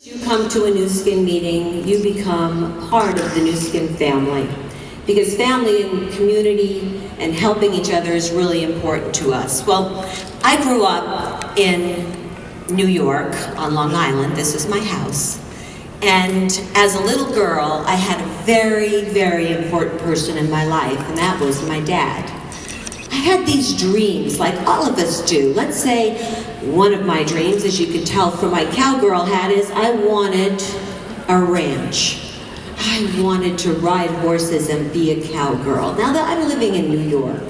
You come to a New Skin meeting, you become part of the New Skin family. Because family and community and helping each other is really important to us. Well, I grew up in New York on Long Island. This was my house. And as a little girl, I had a very, very important person in my life, and that was my dad. I had these dreams, like all of us do. Let's say one of my dreams, as you can tell from my cowgirl hat, is I wanted a ranch. I wanted to ride horses and be a cowgirl. Now that I'm living in New York,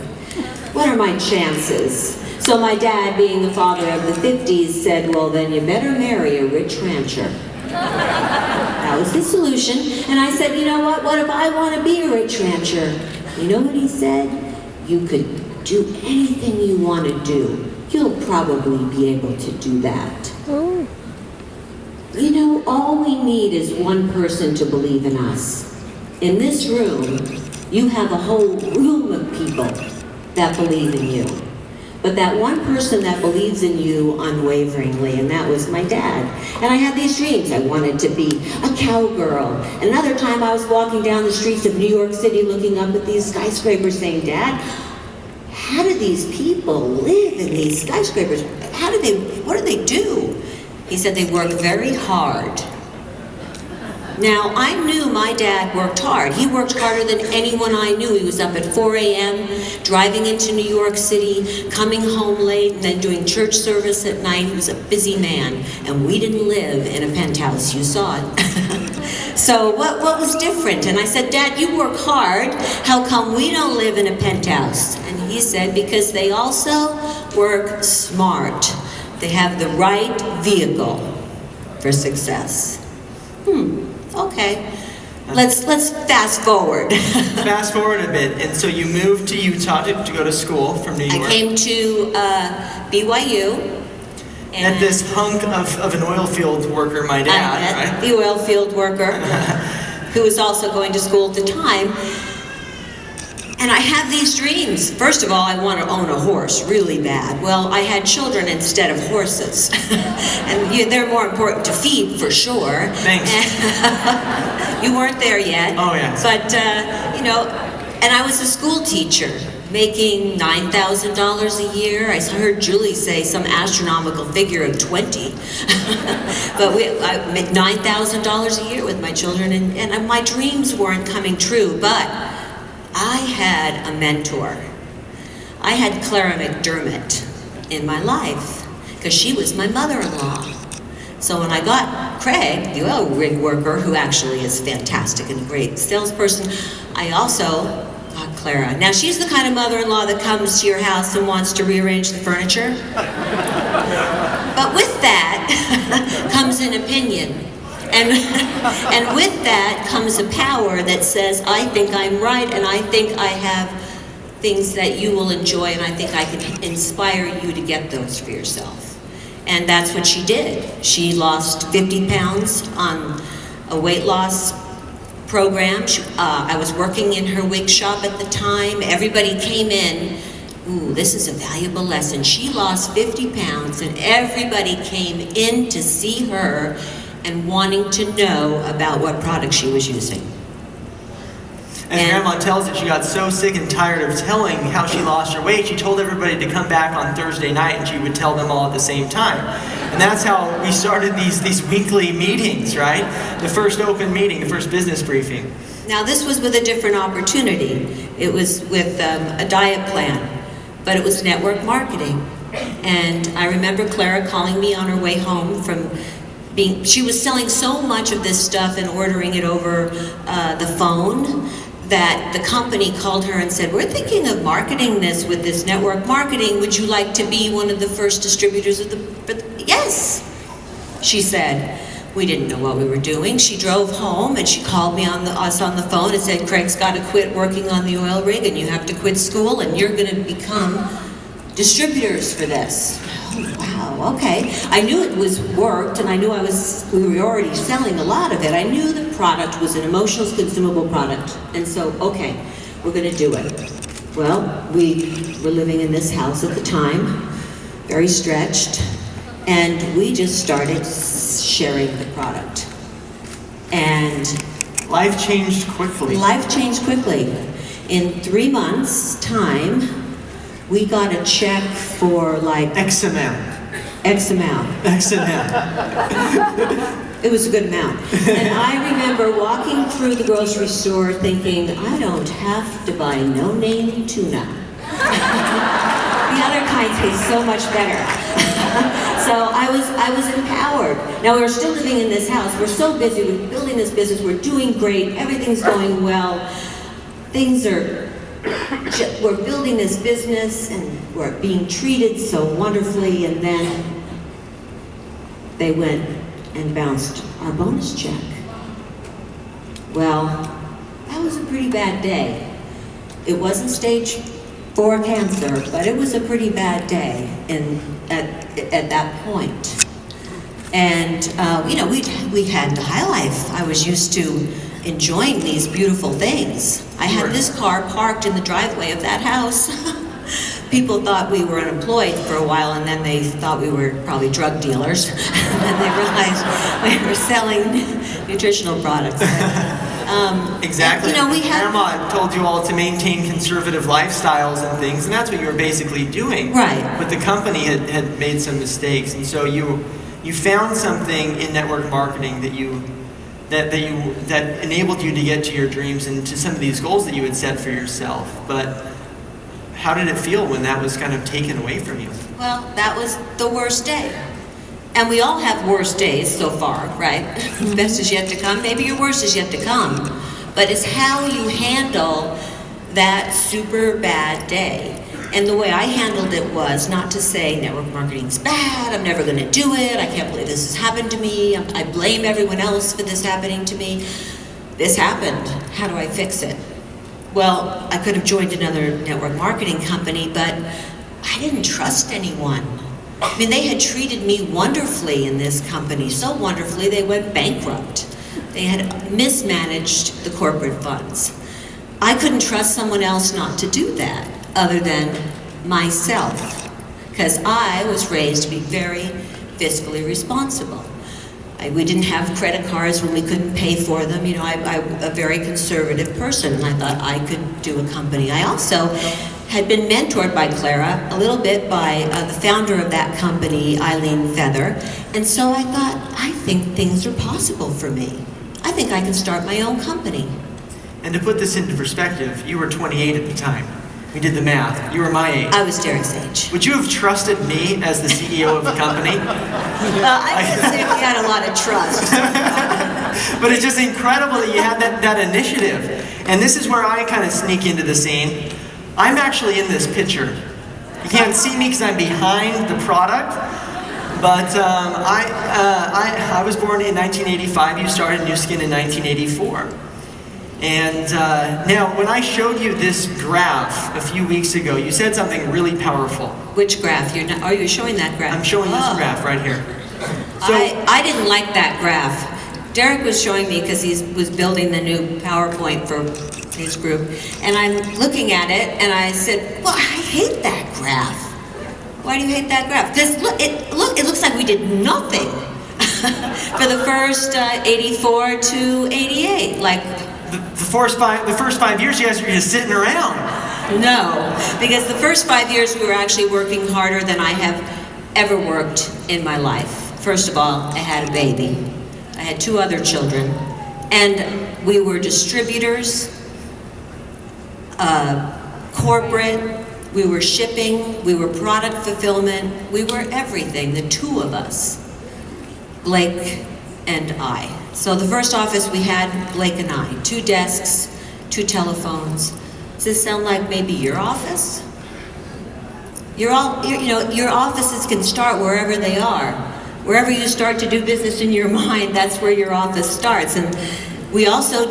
what are my chances? So my dad, being the father of the 50s, said, well, then you better marry a rich rancher. That was the solution. And I said, you know what if I want to be a rich rancher? You know what he said? You could do anything you want to do. You'll probably be able to do that. Oh. You know, all we need is one person to believe in us. In this room, you have a whole room of people that believe in you. But that one person that believes in you unwaveringly, and that was my dad. And I had these dreams. I wanted to be a cowgirl. Another time I was walking down the streets of New York City looking up at these skyscrapers saying, Dad, how do these people live in these skyscrapers? What do they do? He said they work very hard. Now, I knew my dad worked hard. He worked harder than anyone I knew. He was up at 4 a.m., driving into New York City, coming home late, and then doing church service at night. He was a busy man, and we didn't live in a penthouse. You saw it. So what was different? And I said, Dad, you work hard. How come we don't live in a penthouse? And he said, because they also work smart. They have the right vehicle for success. Okay. Let's fast forward. Fast forward a bit, and so you moved to Utah to go to school from New York. I came to BYU. And at this hunk of an oil field worker, my dad, right? The oil field worker, who was also going to school at the time. And I have these dreams. First of all, I want to own a horse really bad. Well, I had children instead of horses. And they're more important to feed, for sure. Thanks. You weren't there yet. Oh, yeah. But, and I was a school teacher, making $9,000 a year. I heard Julie say some astronomical figure of 20. But I made $9,000 a year with my children, and my dreams weren't coming true, but I had a mentor. I had Clara McDermott in my life because she was my mother-in-law. So when I got Craig, the oil rig worker, who actually is fantastic and a great salesperson, I also got Clara. Now she's the kind of mother-in-law that comes to your house and wants to rearrange the furniture. But with that comes an opinion. And with that comes a power that says, I think I'm right, and I think I have things that you will enjoy, and I think I can inspire you to get those for yourself. And that's what she did. She lost 50 pounds on a weight loss program. I was working in her wig shop at the time. Everybody came in. Ooh, this is a valuable lesson. She lost 50 pounds, and everybody came in to see her and wanting to know about what product she was using. And Grandma tells that she got so sick and tired of telling how she lost her weight, she told everybody to come back on Thursday night and she would tell them all at the same time. And that's how we started these weekly meetings, right? The first open meeting, the first business briefing. Now this was with a different opportunity. It was with a diet plan, but it was network marketing. And I remember Clara calling me on her way home from she was selling so much of this stuff and ordering it over the phone that the company called her and said, we're thinking of marketing this with this network marketing. Would you like to be one of the first distributors of the yes, she said. We didn't know what we were doing. She drove home and she called me us on the phone and said, Craig's got to quit working on the oil rig and you have to quit school and you're going to become distributors for this. Oh, wow, okay. I knew it worked, and I knew we were already selling a lot of it. I knew the product was an emotional, consumable product. And so, okay, we're gonna do it. Well, we were living in this house at the time, very stretched, and we just started sharing the product. And life changed quickly. Life changed quickly. In 3 months' time, we got a check for like X amount. X amount. X amount. It was a good amount. And I remember walking through the grocery store thinking, I don't have to buy no-name tuna. The other kind tastes so much better. So I was empowered. Now we're still living in this house. We're so busy. We're building this business. We're doing great. Everything's going well. We're building this business and we're being treated so wonderfully, and then they went and bounced our bonus check. Well, that was a pretty bad day. It wasn't stage 4 cancer, but it was a pretty bad day at that point. And we had the high life. I was used to enjoying these beautiful things. I had this car parked in the driveway of that house. People thought we were unemployed for a while, and then they thought we were probably drug dealers. And then they realized we were selling nutritional products. Exactly. And, Grandma told you all to maintain conservative lifestyles and things, and that's what you were basically doing. Right. But the company had made some mistakes, and so you found something in network marketing that enabled you to get to your dreams and to some of these goals that you had set for yourself. But how did it feel when that was kind of taken away from you? Well, that was the worst day. And we all have worst days so far, right? Best is yet to come. Maybe your worst is yet to come. But it's how you handle that super bad day. And the way I handled it was not to say network marketing's bad, I'm never going to do it, I can't believe this has happened to me, I blame everyone else for this happening to me. This happened, how do I fix it? Well, I could have joined another network marketing company, but I didn't trust anyone. I mean, they had treated me wonderfully in this company, so wonderfully they went bankrupt. They had mismanaged the corporate funds. I couldn't trust someone else not to do that, other than myself, because I was raised to be very fiscally responsible. We didn't have credit cards when we couldn't pay for them. You know, I'm a very conservative person, and I thought I could do a company. I also had been mentored by Clara, a little bit by the founder of that company, Eileen Feather, and so I thought, I think things are possible for me. I think I can start my own company. And to put this into perspective, you were 28 at the time. We did the math. You were my age. I was Derek's age. Would you have trusted me as the CEO of the company? I could say we had a lot of trust. But it's just incredible that you had that initiative. And this is where I kind of sneak into the scene. I'm actually in this picture. You can't see me because I'm behind the product. But I was born in 1985. You started Nu Skin in 1984. And now, when I showed you this graph a few weeks ago, you said something really powerful. Which graph? Are you showing that graph? I'm showing this graph right here. So, I didn't like that graph. Derek was showing me because he was building the new PowerPoint for his group. And I'm looking at it, and I said, well, I hate that graph. Why do you hate that graph? Because it looks like we did nothing for the first 84 to 88. Like, the first 5 years, you guys were just sitting around. No, because the first 5 years we were actually working harder than I have ever worked in my life. First of all, I had a baby. I had 2 other children. And we were distributors, corporate, we were shipping, we were product fulfillment, we were everything, the 2 of us, Blake and I. So the first office we had, Blake and I, 2 desks, 2 telephones. Does this sound like maybe your office? Your offices can start wherever they are. Wherever you start to do business in your mind, that's where your office starts. And we also,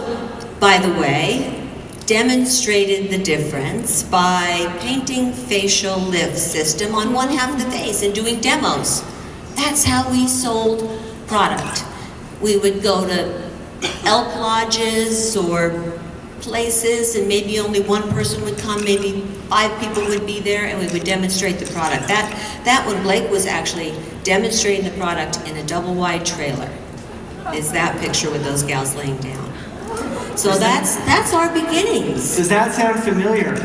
by the way, demonstrated the difference by painting facial lift system on one half of the face and doing demos. That's how we sold product. We would go to elk lodges or places, and maybe only 1 person would come, maybe 5 people would be there, and we would demonstrate the product. That when Blake was actually demonstrating the product in a double-wide trailer. Is that picture with those gals laying down. So that's our beginnings. Does that sound familiar?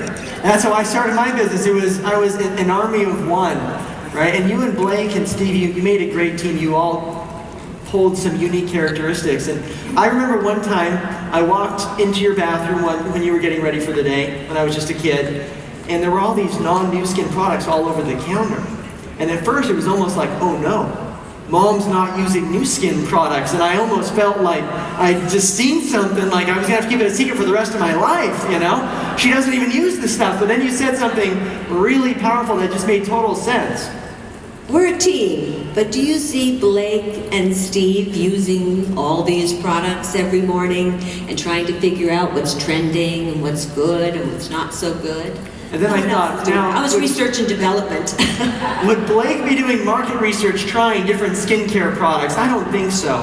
That's how I started my business. I was in an army of one, right? And you and Blake and Steve, you made a great team. You all hold some unique characteristics. And I remember one time I walked into your bathroom when you were getting ready for the day, when I was just a kid, and there were all these non-Nu Skin products all over the counter. And at first it was almost like, oh no, Mom's not using Nu Skin products, and I almost felt like I'd just seen something, like I was gonna have to keep it a secret for the rest of my life, you know? She doesn't even use the stuff, but then you said something really powerful that just made total sense. We're a team, but do you see Blake and Steve using all these products every morning and trying to figure out what's trending and what's good and what's not so good? And then I thought, now... I was research and development. Would Blake be doing market research trying different skincare products? I don't think so.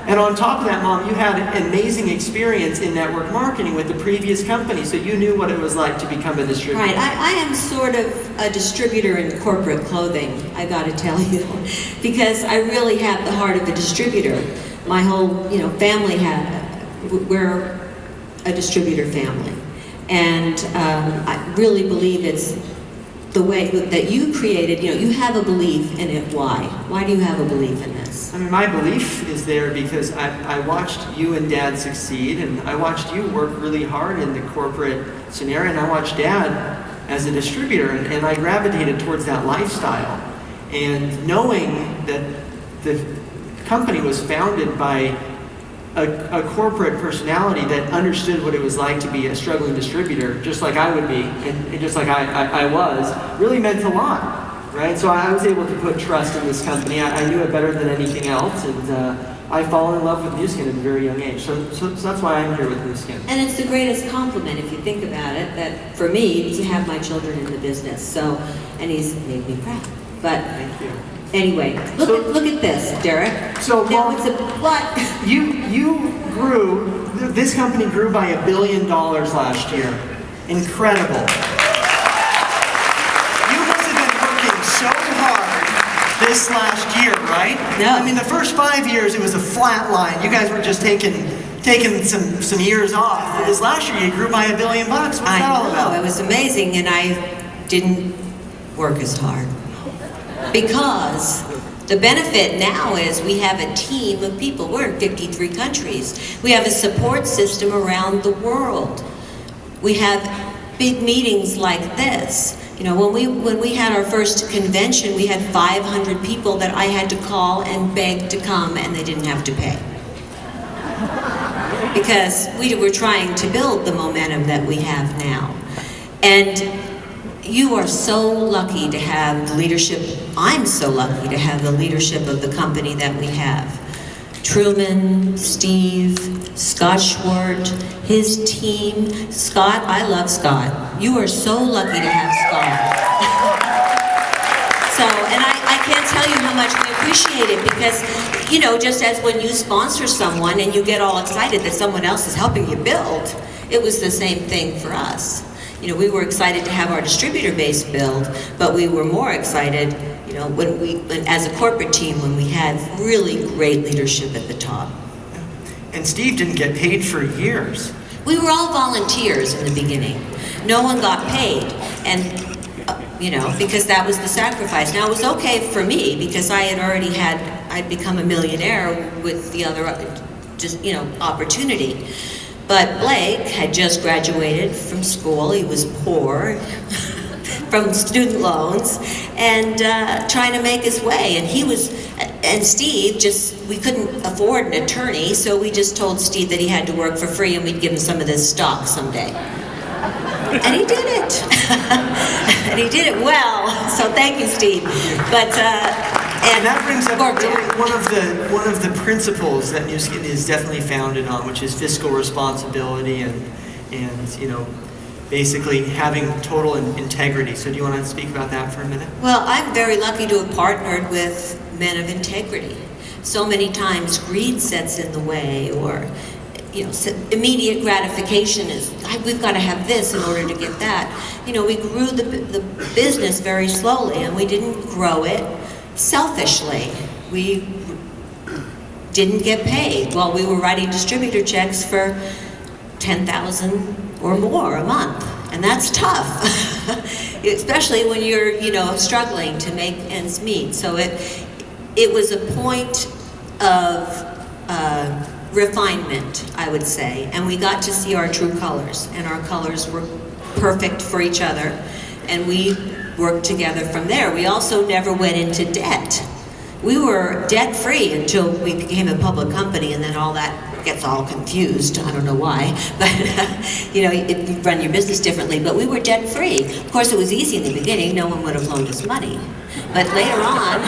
And on top of that, Mom, you had an amazing experience in network marketing with the previous company, so you knew what it was like to become a distributor. Right, I am sort of a distributor in corporate clothing, I gotta tell you, because I really have the heart of a distributor. My whole, family we're a distributor family. And I really believe it's the way that you created, you have a belief in it. Why? Why do you have a belief in this? I mean, my belief is there because I watched you and Dad succeed, and I watched you work really hard in the corporate scenario, and I watched Dad as a distributor, and I gravitated towards that lifestyle. And knowing that the company was founded by a corporate personality that understood what it was like to be a struggling distributor, just like I would be, and just like I was, really meant a lot, right? So I was able to put trust in this company. I knew it better than anything else, and I fell in love with Nu Skin at a very young age. So that's why I'm here with Nu Skin. And it's the greatest compliment, if you think about it, that for me, to have my children in the business. So, and he's made me proud. But thank you. Anyway, look at this, Derek. So, now Mom, it's a what? You grew. This company grew by $1 billion last year. Incredible. You must have been working so hard this last year, right? No. I mean, the first 5 years it was a flat line. You guys were just taking some years off. But this last year you grew by $1 billion. What's that all about? It was amazing, and I didn't work as hard. Because the benefit now is we have a team of people. We're in 53 countries. We have a support system around the world. We have big meetings like this. When we had our first convention, we had 500 people that I had to call and beg to come, and they didn't have to pay. Because we were trying to build the momentum that we have now. And you are so lucky to have the leadership. I'm so lucky to have the leadership of the company that we have. Truman, Steve, Scott Schwartz, his team. Scott, I love Scott. You are so lucky to have Scott. So, and I can't tell you how much we appreciate it because, just as when you sponsor someone and you get all excited that someone else is helping you build, it was the same thing for us. We were excited to have our distributor base build, but we were more excited, when as a corporate team, when we had really great leadership at the top. And Steve didn't get paid for years. We were all volunteers in the beginning. No one got paid, and because that was the sacrifice. Now it was okay for me because I'd become a millionaire with the other, opportunity. But Blake had just graduated from school. He was poor from student loans and trying to make his way. And Steve we couldn't afford an attorney, so we just told Steve that he had to work for free and we'd give him some of this stock someday. And he did it. And he did it well. So thank you, Steve. But and that brings up really one of the principles that Nu Skin is definitely founded on, which is fiscal responsibility and basically having total integrity. So do you want to speak about that for a minute? Well, I'm very lucky to have partnered with men of integrity. So many times greed sets in the way, or immediate gratification is, we've got to have this in order to get that. We grew the business very slowly, and we didn't grow it selfishly. We didn't get paid. Well, we were writing distributor checks for $10,000 or more a month, and that's tough, especially when you're, struggling to make ends meet. So it was a point of refinement, I would say, and we got to see our true colors, and our colors were perfect for each other, and we worked together from there. We also never went into debt. We were debt-free until we became a public company, and then all that gets all confused. I don't know why, but you run your business differently, but we were debt-free. Of course, it was easy in the beginning. No one would have loaned us money. But later on,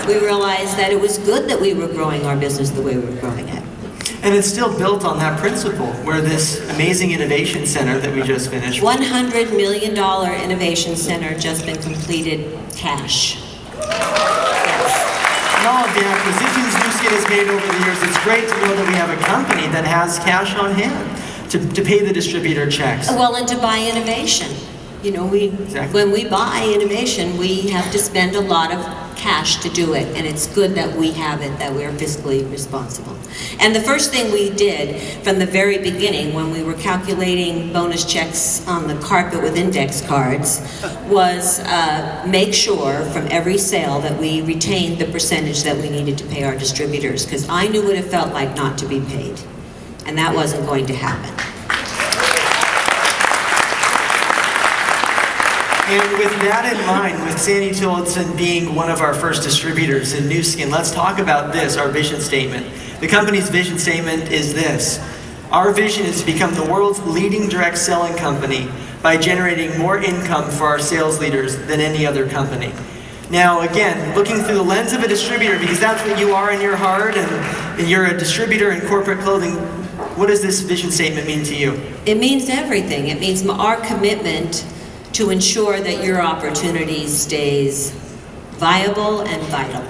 we realized that it was good that we were growing our business the way we were growing it. And it's still built on that principle, where this amazing innovation center that we just finished. $100 million innovation center just been completed cash. And all of the acquisitions Nu Skin has made over the years, it's great to know that we have a company that has cash on hand to pay the distributor checks. Well, and to buy innovation. Exactly. When we buy innovation, we have to spend a lot of cash to do it, and it's good that we have it, that we're fiscally responsible. And the first thing we did from the very beginning, when we were calculating bonus checks on the carpet with index cards, was make sure from every sale that we retained the percentage that we needed to pay our distributors, because I knew what it felt like not to be paid, and that wasn't going to happen. And with that in mind, with SANDIE TILLOTSON being one of our first distributors in Nu Skin, let's talk about this, our vision statement. The company's vision statement is this: our vision is to become the world's leading direct selling company by generating more income for our sales leaders than any other company. Now again, looking through the lens of a distributor, because that's what you are in your heart, and you're a distributor in corporate clothing, what does this vision statement mean to you? It means everything. It means our commitment to ensure that your opportunity stays viable and vital.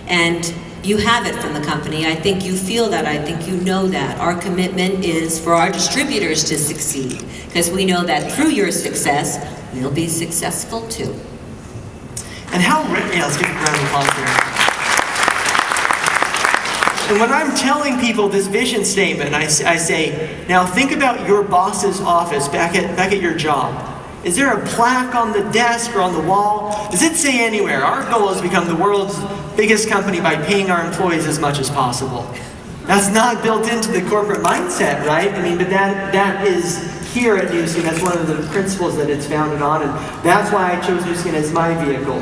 And you have it from the company. I think you feel that. I think you know that. Our commitment is for our distributors to succeed, because we know that through your success, we'll be successful too. And let's give a round of applause there. And when I'm telling people this vision statement, I say, now think about your boss's office back at your job. Is there a plaque on the desk or on the wall? Does it say anywhere? Our goal is to become the world's biggest company by paying our employees as much as possible. That's not built into the corporate mindset, right? But that is here at Nu Skin. That's one of the principles that it's founded on, and that's why I chose Nu Skin as my vehicle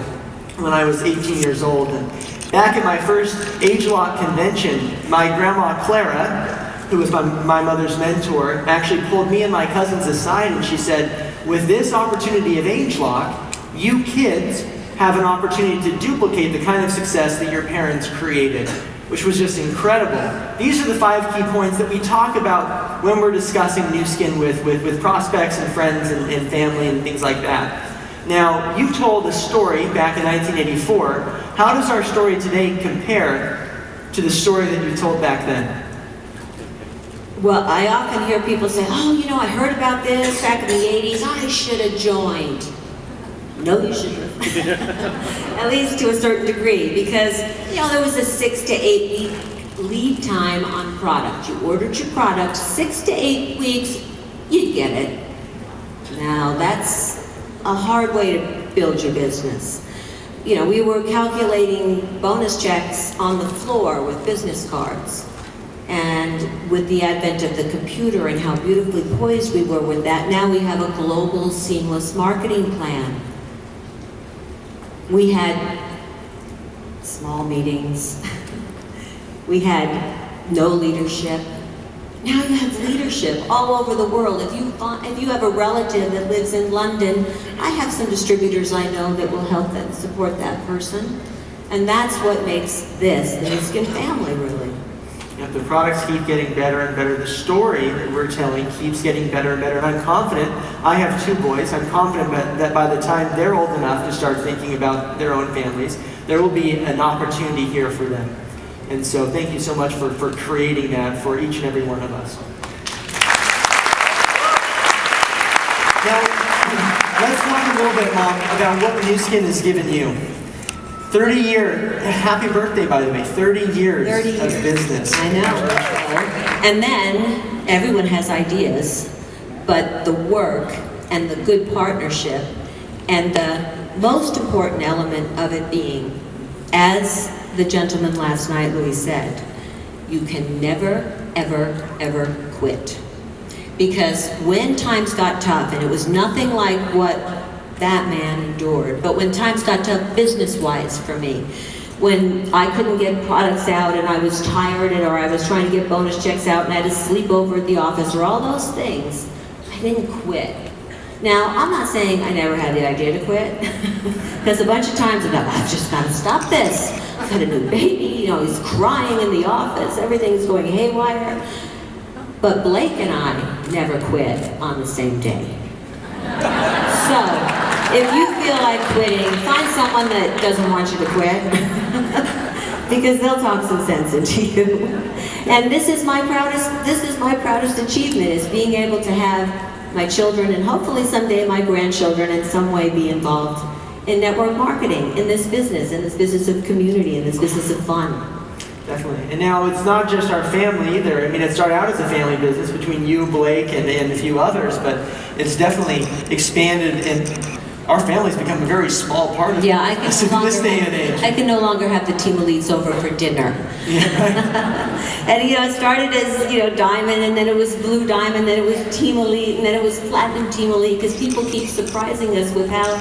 when I was 18 years old. And back at my first age-lock convention, my grandma Clara, who was my mother's mentor, actually pulled me and my cousins aside, and she said, with this opportunity of age lock, you kids have an opportunity to duplicate the kind of success that your parents created, which was just incredible. These are the 5 key points that we talk about when we're discussing Nu Skin with prospects and friends and family and things like that. Now, you told a story back in 1984. How does our story today compare to the story that you told back then? Well, I often hear people say, oh, I heard about this back in the 80s. I should have joined. No, you shouldn't. At least to a certain degree, because, there was a 6 to 8 week lead time on product. You ordered your product, 6 to 8 weeks, you'd get it. Now, that's a hard way to build your business. We were calculating bonus checks on the floor with business cards. And with the advent of the computer and how beautifully poised we were with that, now we have a global, seamless marketing plan. We had small meetings. We had no leadership. Now you have leadership all over the world. If you have a relative that lives in London, I have some distributors I know that will help and support that person. And that's what makes this the Nu Skin family, really. The products keep getting better and better. The story that we're telling keeps getting better and better. And I'm confident, I have 2 boys, I'm confident that by the time they're old enough to start thinking about their own families, there will be an opportunity here for them. And so thank you so much for creating that for each and every one of us. Now, let's talk a little bit, Mom, about what Nu Skin has given you. 30-year, happy birthday, by the way, 30 years, 30 of years. business. I know. And then everyone has ideas, but the work and the good partnership and the most important element of it being, as the gentleman last night, Louis, said, you can never, ever, ever quit. Because when times got tough, and it was nothing like what that man endured, but when times got tough business-wise for me, when I couldn't get products out and I was tired or I was trying to get bonus checks out and I had to sleep over at the office or all those things, I didn't quit. Now, I'm not saying I never had the idea to quit, because a bunch of times I thought, I've just got to stop this. I've got a new baby, you know, he's crying in the office, everything's going haywire. But Blake and I never quit on the same day. So, if you feel like quitting, find someone that doesn't want you to quit, because they'll talk some sense into you. And this is my proudest achievement, is being able to have my children and hopefully someday my grandchildren in some way be involved in network marketing, in this business of community, in this business of fun. Definitely. And now it's not just our family either. I mean, it started out as a family business between you, Blake, and a few others, but it's definitely expanded, and our family's become a very small part of Yeah, I can no longer this day and age. I can no longer have the team elites over for dinner. Yeah, right. And you know, it started as, you know, diamond, and then it was blue diamond, then it was team elite, and then it was platinum team elite, because people keep surprising us with how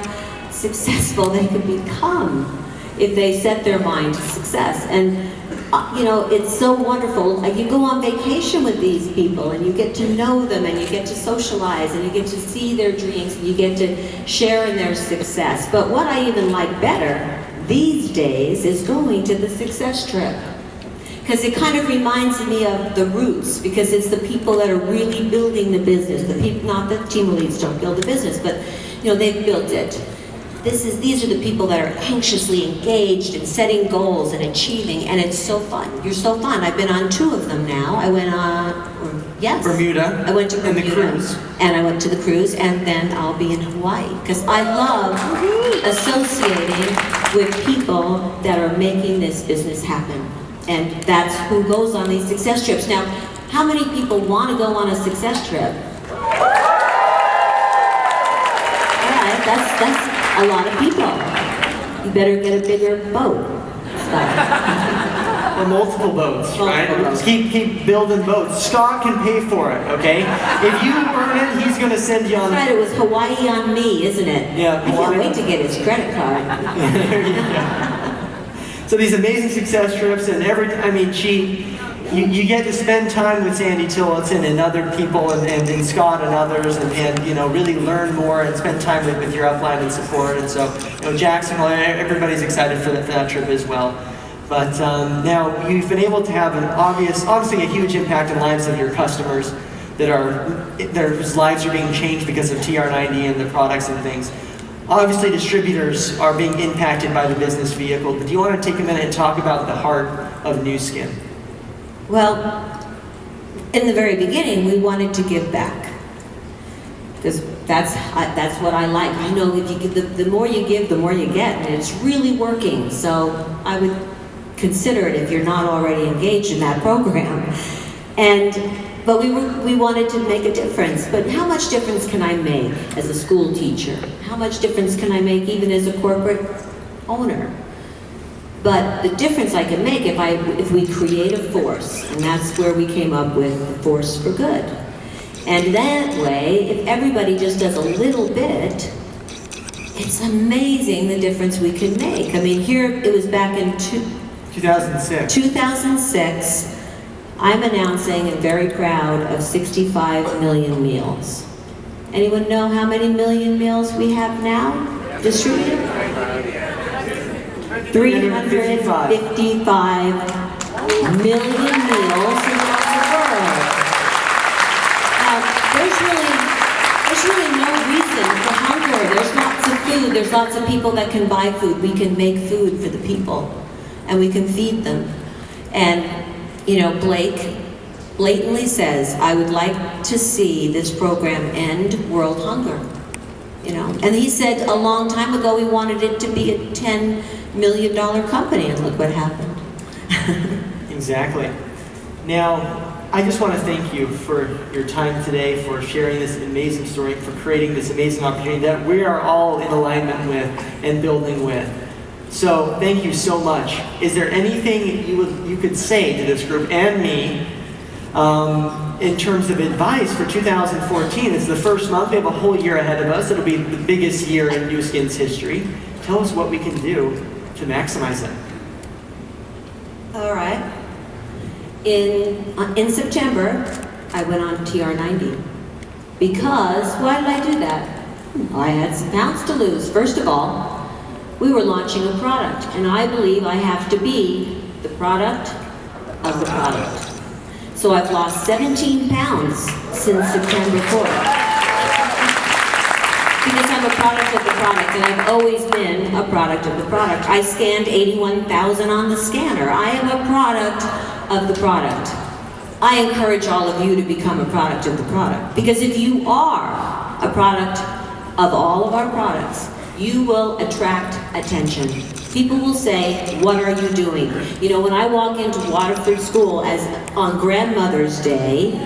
successful they could become if they set their mind to success. And you know, it's so wonderful. Like, you go on vacation with these people and you get to know them and you get to socialize and you get to see their dreams and you get to share in their success. But what I even like better these days is going to the success trip. Because it kind of reminds me of the roots, because it's the people that are really building the business. The people, not that team elites don't build the business, but you know, they've built it. These are the people that are anxiously engaged in setting goals and achieving, and it's so fun. You're so fun. I've been on 2 of them now. I went on, yes. Bermuda. I went to Bermuda. And the cruise. And I went to the cruise, and then I'll be in Hawaii. Because I love associating with people that are making this business happen. And that's who goes on these success trips. Now, how many people want to go on a success trip? Yeah, that's a lot of people. You better get a bigger boat. Or multiple boats, right? Boats. Just keep building boats. Scott can pay for it, okay? If you earn it, he's going to send you on. That's right, it was Hawaii on me, isn't it? Yeah, I can't wait to get his credit card. There you go. So these amazing success trips, and you get to spend time with Sandie Tillotson and other people, and Scott and others, and you know, really learn more and spend time with your upline and support. And so, you know, Jackson, everybody's excited for that trip as well. But now you've been able to have obviously a huge impact in the lives of your customers whose lives are being changed because of TR90 and the products and things. Obviously, distributors are being impacted by the business vehicle, but do you want to take a minute and talk about the heart of Nu Skin? Well, in the very beginning, we wanted to give back, because that's what I like. I know if you give, the more you give, the more you get, and it's really working. So I would consider it if you're not already engaged in that program. But we wanted to make a difference. But how much difference can I make as a school teacher? How much difference can I make even as a corporate owner? But the difference I can make if we create a force, and that's where we came up with the force for good. And that way, if everybody just does a little bit, it's amazing the difference we can make. I mean, here it was back in 2006. 2006, I'm announcing and very proud of 65 million meals. Anyone know how many million meals we have now distributed? 355 million meals around the world. Now, there's really no reason for hunger. There's lots of food. There's lots of people that can buy food. We can make food for the people, and we can feed them. And you know, Blake blatantly says, I would like to see this program end world hunger. You know, and he said a long time ago he wanted it to be a 10 million-dollar company, and look what happened. Exactly. Now, I just want to thank you for your time today, for sharing this amazing story, for creating this amazing opportunity that we are all in alignment with and building with. So thank you so much. Is there anything you could say to this group and me in terms of advice for 2014? It's the first month. We have a whole year ahead of us. It'll be the biggest year in Nu Skin's history. Tell us what we can do to maximize it. All right. In September, I went on TR90. Because, why did I do that? I had some pounds to lose. First of all, we were launching a product, and I believe I have to be the product of the product. So I've lost 17 pounds since September 4th. Because I'm a product of the product, and I've always been a product of the product. I scanned 81,000 on the scanner. I am a product of the product. I encourage all of you to become a product of the product. Because if you are a product of all of our products, you will attract attention. People will say, what are you doing? You know, when I walk into Waterford School as on Grandmother's Day,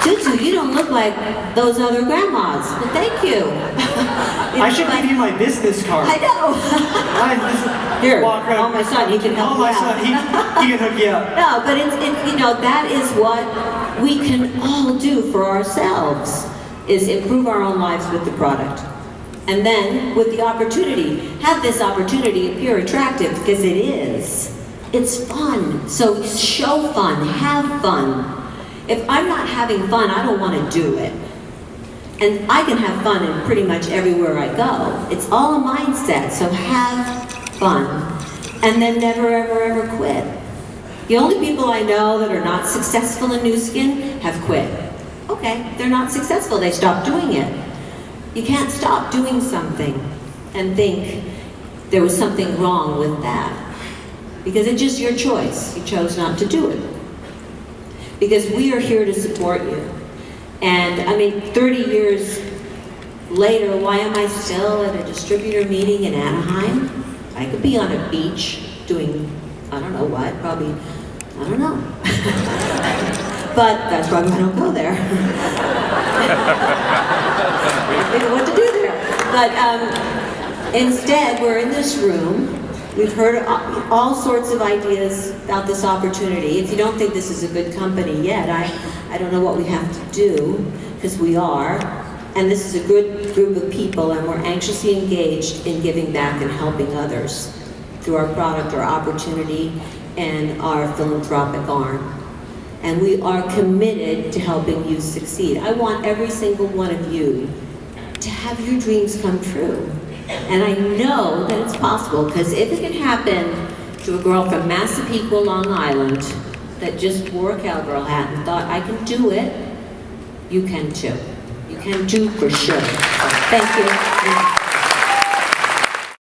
Tutu, you don't look like those other grandmas. Well, thank you. I should give you my business card. I know. Here, call my son. He can help you out. Call my son. He can hook you up. No, but it's you know, that is what we can all do for ourselves, is improve our own lives with the product. And then, with the opportunity, have this opportunity appear attractive, because it is. It's fun. So show fun, have fun. If I'm not having fun, I don't want to do it. And I can have fun in pretty much everywhere I go. It's all a mindset, so have fun. And then never, ever, ever quit. The only people I know that are not successful in Nu Skin have quit. Okay, they're not successful, they stopped doing it. You can't stop doing something and think there was something wrong with that. Because it's just your choice. You chose not to do it. Because we are here to support you. And I mean, 30 years later, why am I still at a distributor meeting in Anaheim? I could be on a beach doing, I don't know what, probably, I don't know. But that's why I don't go there. I don't know what to do there. But instead, we're in this room. We've heard all sorts of ideas about this opportunity. If you don't think this is a good company yet, I don't know what we have to do, because we are. And this is a good group of people, and we're anxiously engaged in giving back and helping others through our product, our opportunity, and our philanthropic arm. And we are committed to helping you succeed. I want every single one of you to have your dreams come true. And I know that it's possible, because if it can happen to a girl from Massapequa, Long Island, that just wore a cowgirl hat and thought, I can do it, you can too. You can too, for sure. So, thank you.